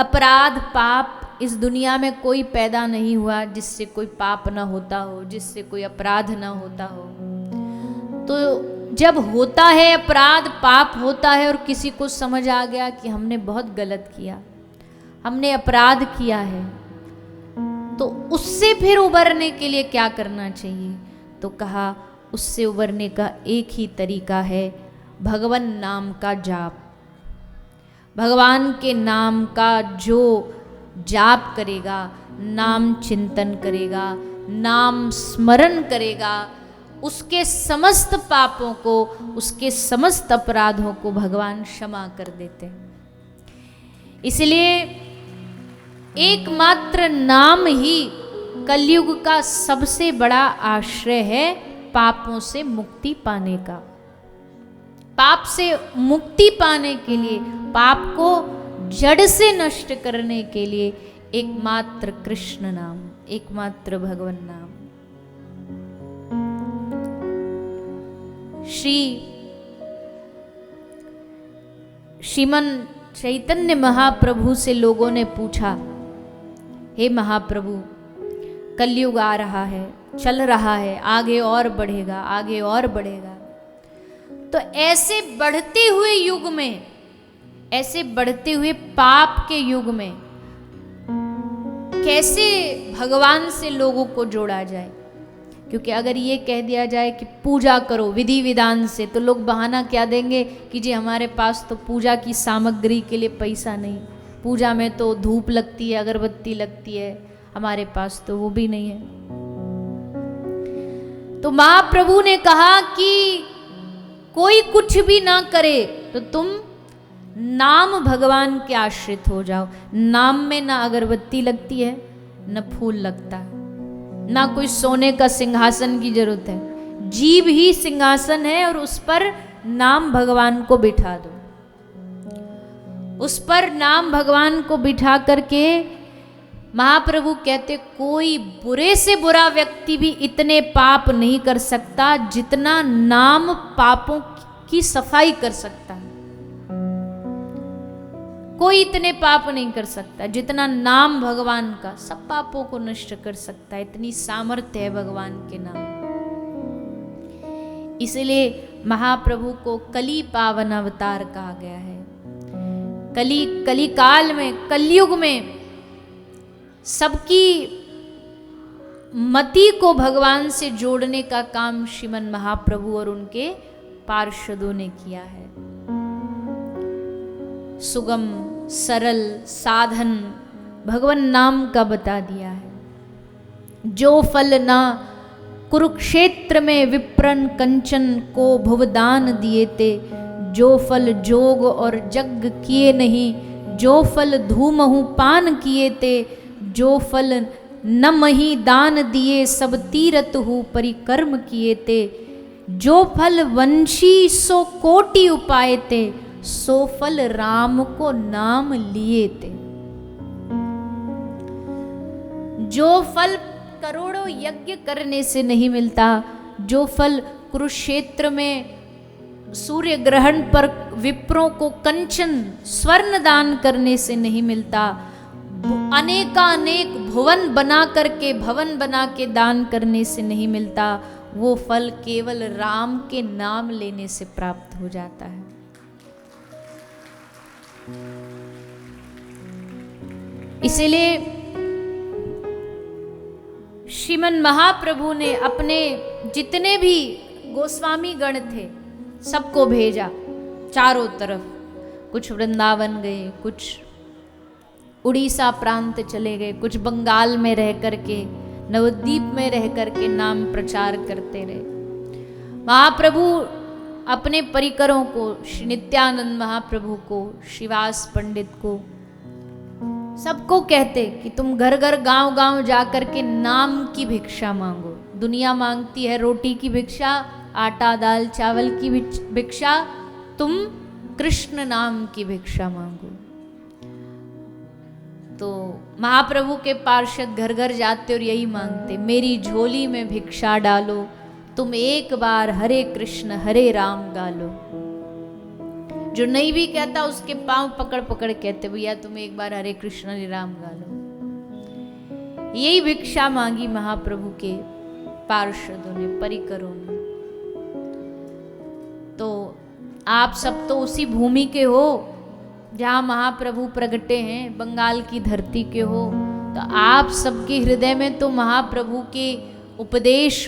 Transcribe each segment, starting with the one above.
अपराध पाप इस दुनिया में कोई पैदा नहीं हुआ जिससे कोई पाप ना होता हो, जिससे कोई अपराध ना होता हो। तो जब होता है अपराध पाप होता है और किसी को समझ आ गया कि हमने बहुत गलत किया, हमने अपराध किया है, तो उससे फिर उबरने के लिए क्या करना चाहिए? तो कहा उससे उबरने का एक ही तरीका है, भगवान नाम का जाप। भगवान के नाम का जो जाप करेगा, नाम चिंतन करेगा, नाम स्मरण करेगा, उसके समस्त पापों को, उसके समस्त अपराधों को भगवान क्षमा कर देते हैं। इसलिए एकमात्र नाम ही कलयुग का सबसे बड़ा आश्रय है पापों से मुक्ति पाने का। पाप से मुक्ति पाने के लिए, पाप को जड़ से नष्ट करने के लिए एकमात्र कृष्ण नाम, एकमात्र भगवान नाम। श्रीमन चैतन्य महाप्रभु से लोगों ने पूछा, हे महाप्रभु, कलयुग आ रहा है, चल रहा है, आगे और बढ़ेगा, आगे और बढ़ेगा। तो ऐसे बढ़ते हुए युग में, ऐसे बढ़ते हुए पाप के युग में कैसे भगवान से लोगों को जोड़ा जाए? क्योंकि अगर ये कह दिया जाए कि पूजा करो विधि विधान से, तो लोग बहाना क्या देंगे कि जी हमारे पास तो पूजा की सामग्री के लिए पैसा नहीं, पूजा में तो धूप लगती है, अगरबत्ती लगती है, हमारे पास तो वो भी नहीं है। तो महाप्रभु ने कहा कि कोई कुछ भी ना करे तो तुम नाम भगवान के आश्रित हो जाओ। नाम में ना अगरबत्ती लगती है, न फूल लगता है, ना कोई सोने का सिंहासन की जरूरत है, जीव ही सिंहासन है और उस पर नाम भगवान को बिठा दो। उस पर नाम भगवान को बिठा करके महाप्रभु कहते, कोई बुरे से बुरा व्यक्ति भी इतने पाप नहीं कर सकता जितना नाम पापों की सफाई कर सकता है। कोई इतने पाप नहीं कर सकता जितना नाम भगवान का सब पापों को नष्ट कर सकता है। इतनी सामर्थ्य है भगवान के नाम। इसलिए महाप्रभु को कली पावन अवतार कहा गया है। कली काल में, कलयुग में सबकी मति को भगवान से जोड़ने का काम श्रीमन महाप्रभु और उनके पार्षदों ने किया है। सुगम सरल साधन भगवान नाम का बता दिया है। जो फल ना कुरुक्षेत्र में विप्रन कंचन को भुवदान दिए ते, जो फल जोग और जग किए नहीं, जो फल धूमहु पान किए ते, जो फल न मही दान दिए सब तीरथ हु परिकर्म किए ते, जो फल वंशी सो कोटि उपाय ते, सो फल राम को नाम लिए ते। जो फल करोड़ों यज्ञ करने से नहीं मिलता, जो फल कुरुक्षेत्र में सूर्य ग्रहण पर विप्रों को कंचन स्वर्ण दान करने से नहीं मिलता, अनेकानेक भुवन बना करके, भवन बना के दान करने से नहीं मिलता, वो फल केवल राम के नाम लेने से प्राप्त हो जाता है। इसलिए श्रीमन महाप्रभु ने अपने जितने भी गोस्वामी गण थे सबको भेजा चारों तरफ। कुछ वृंदावन गए, कुछ उड़ीसा प्रांत चले गए, कुछ बंगाल में रह करके, नवद्वीप में रह करके नाम प्रचार करते रहे। महाप्रभु अपने परिकरों को, श्री नित्यानंद महाप्रभु को, श्रीवास पंडित को, सबको कहते कि तुम घर घर गांव गांव जा करके नाम की भिक्षा मांगो। दुनिया मांगती है रोटी की भिक्षा, आटा दाल चावल की भिक्षा, तुम कृष्ण नाम की भिक्षा मांगो। तो महाप्रभु के पार्षद घर घर जाते और यही मांगते, मेरी झोली में भिक्षा डालो, तुम एक बार हरे कृष्ण हरे राम गा लो। जो नहीं भी कहता उसके पांव पकड़ पकड़ कहते भैया तुम एक बार हरे कृष्ण हरे राम गा लो। यही भिक्षा मांगी महाप्रभु के पार्षदों ने, परिकरों ने। तो आप सब तो उसी भूमि के हो जहाँ महाप्रभु प्रगटे हैं, बंगाल की धरती के हो। तो आप सबके हृदय में तो महाप्रभु के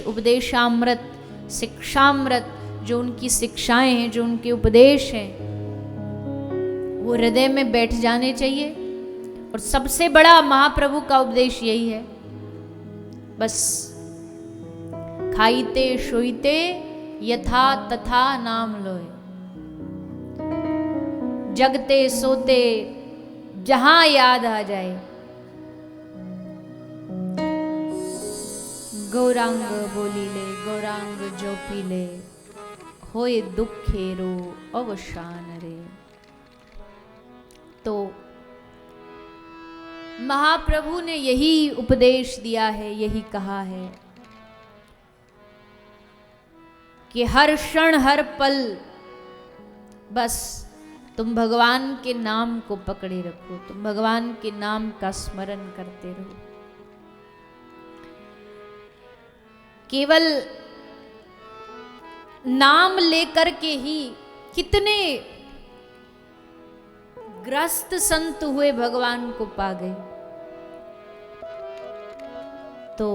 उपदेशामृत, शिक्षामृत, जो उनकी शिक्षाएं हैं, जो उनके उपदेश हैं, वो हृदय में बैठ जाने चाहिए। और सबसे बड़ा महाप्रभु का उपदेश यही है, बस खाइते सोइते यथा तथा नाम लोए, जगते सोते जहां याद आ जाए, गौरांग बोली ले गौरांग जो पी ले, होए दुखेरो अवसान रे। तो महाप्रभु ने यही उपदेश दिया है, यही कहा है कि हर क्षण हर पल बस तुम भगवान के नाम को पकड़े रखो, तुम भगवान के नाम का स्मरण करते रहो। केवल नाम लेकर के ही कितने ग्रस्त संत हुए भगवान को पा गए। तो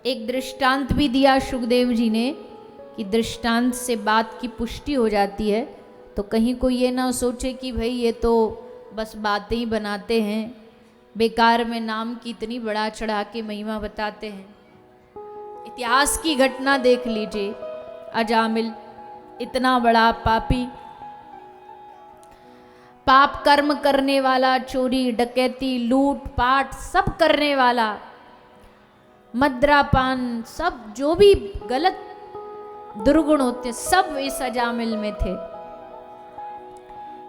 एक दृष्टांत भी दिया सुखदेव जी ने कि दृष्टांत से बात की पुष्टि हो जाती है। तो कहीं कोई ये ना सोचे कि भाई ये तो बस बातें ही बनाते हैं, बेकार में नाम की इतनी बढ़ा चढ़ा के महिमा बताते हैं। इतिहास की घटना देख लीजिए, अजामिल इतना बड़ा पापी, पाप कर्म करने वाला, चोरी डकैती लूट पाट सब करने वाला, मद्रापान सब जो भी गलत दुर्गुण होते सब इस अजामिल में थे।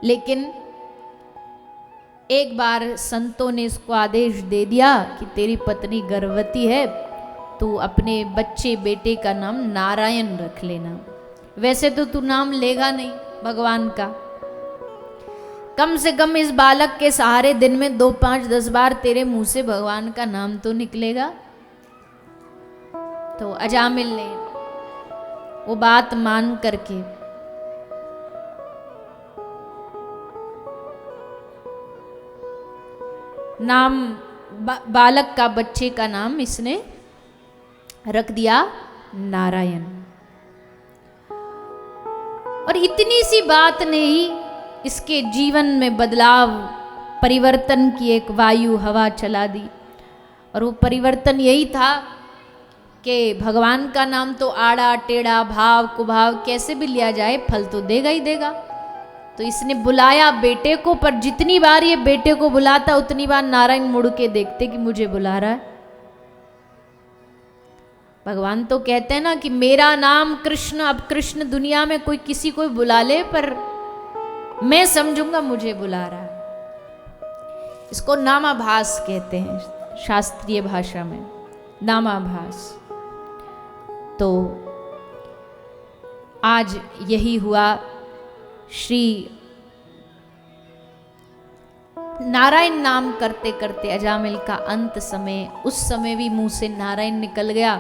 लेकिन एक बार संतों ने इसको आदेश दे दिया कि तेरी पत्नी गर्भवती है, तू अपने बच्चे बेटे का नाम नारायण रख लेना। वैसे तो तू नाम लेगा नहीं भगवान का, कम से कम इस बालक के सहारे दिन में 2, 5, 10 बार तेरे मुंह से भगवान का नाम तो निकलेगा। तो अजामिल ने वो बात मान करके नाम बालक का, बच्चे का नाम इसने रख दिया नारायण। और इतनी सी बात ने ही इसके जीवन में बदलाव, परिवर्तन की एक वायु हवा चला दी। और वो परिवर्तन यही था कि भगवान का नाम तो आड़ा टेढ़ा भाव कुभाव कैसे भी लिया जाए फल तो देगा ही देगा। तो इसने बुलाया बेटे को, पर जितनी बार ये बेटे को बुलाता उतनी बार नारायण मुड़ के देखते कि मुझे बुला रहा है। भगवान तो कहते हैं ना कि मेरा नाम कृष्ण, अब कृष्ण दुनिया में कोई किसी को बुला ले पर मैं समझूंगा मुझे बुला रहा है। इसको नामाभास कहते हैं शास्त्रीय भाषा में, नामाभास। तो आज यही हुआ। श्री नारायण नाम करते करते अजामिल का अंत समय, उस समय भी मुंह से नारायण निकल गया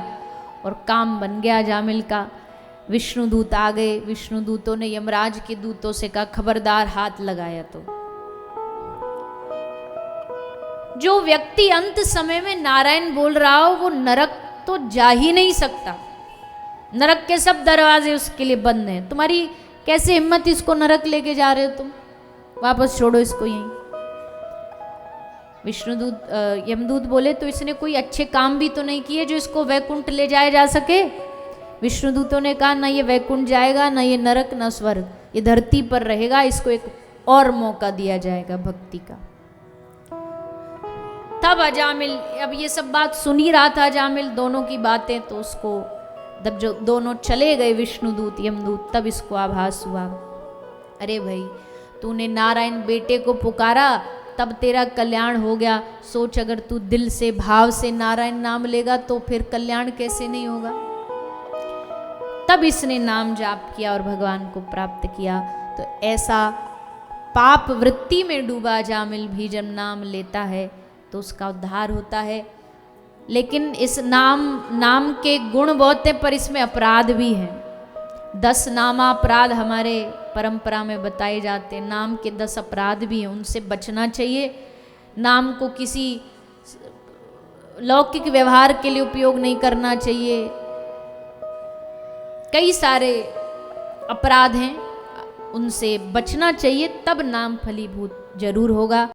और काम बन गया अजामिल का। विष्णुदूत आ गए, विष्णुदूतों ने यमराज के दूतों से कहा खबरदार हाथ लगाया तो। जो व्यक्ति अंत समय में नारायण बोल रहा हो वो नरक तो जा ही नहीं सकता, नरक के सब दरवाजे उसके लिए बंद हैं। तुम्हारी कैसे हिम्मत, इसको नरक लेके जा रहे हो तुम, वापस छोड़ो इसको यहीं। विष्णुदूत यमदूत बोले तो इसने कोई अच्छे काम भी तो नहीं किए जो इसको वैकुंठ ले जाया जा सके। विष्णुदूतों ने कहा ना ये वैकुंठ जाएगा, ना ये नरक, ना स्वर्ग, ये धरती पर रहेगा, इसको एक और मौका दिया जाएगा भक्ति का। तब अजामिल, अब ये सब बात सुन ही रहा था अजामिल दोनों की बातें, तो उसको जब जो दोनों चले गए विष्णुदूत यमदूत, तब इसको आभास हुआ अरे भाई तूने नारायण बेटे को पुकारा तब तेरा कल्याण हो गया। सोच अगर तू दिल से भाव से नारायण नाम लेगा तो फिर कल्याण कैसे नहीं होगा। तब इसने नाम जाप किया और भगवान को प्राप्त किया। तो ऐसा पाप वृत्ति में डूबा जामिल भी जब नाम लेता है तो उसका उद्धार होता है। लेकिन इस नाम के गुण बहुत हैं, पर इसमें अपराध भी हैं। 10 नामा अपराध हमारे परंपरा में बताए जाते हैं। नाम के 10 अपराध भी हैं, उनसे बचना चाहिए। नाम को किसी लौकिक व्यवहार के लिए उपयोग नहीं करना चाहिए। कई सारे अपराध हैं, उनसे बचना चाहिए, तब नाम फलीभूत जरूर होगा।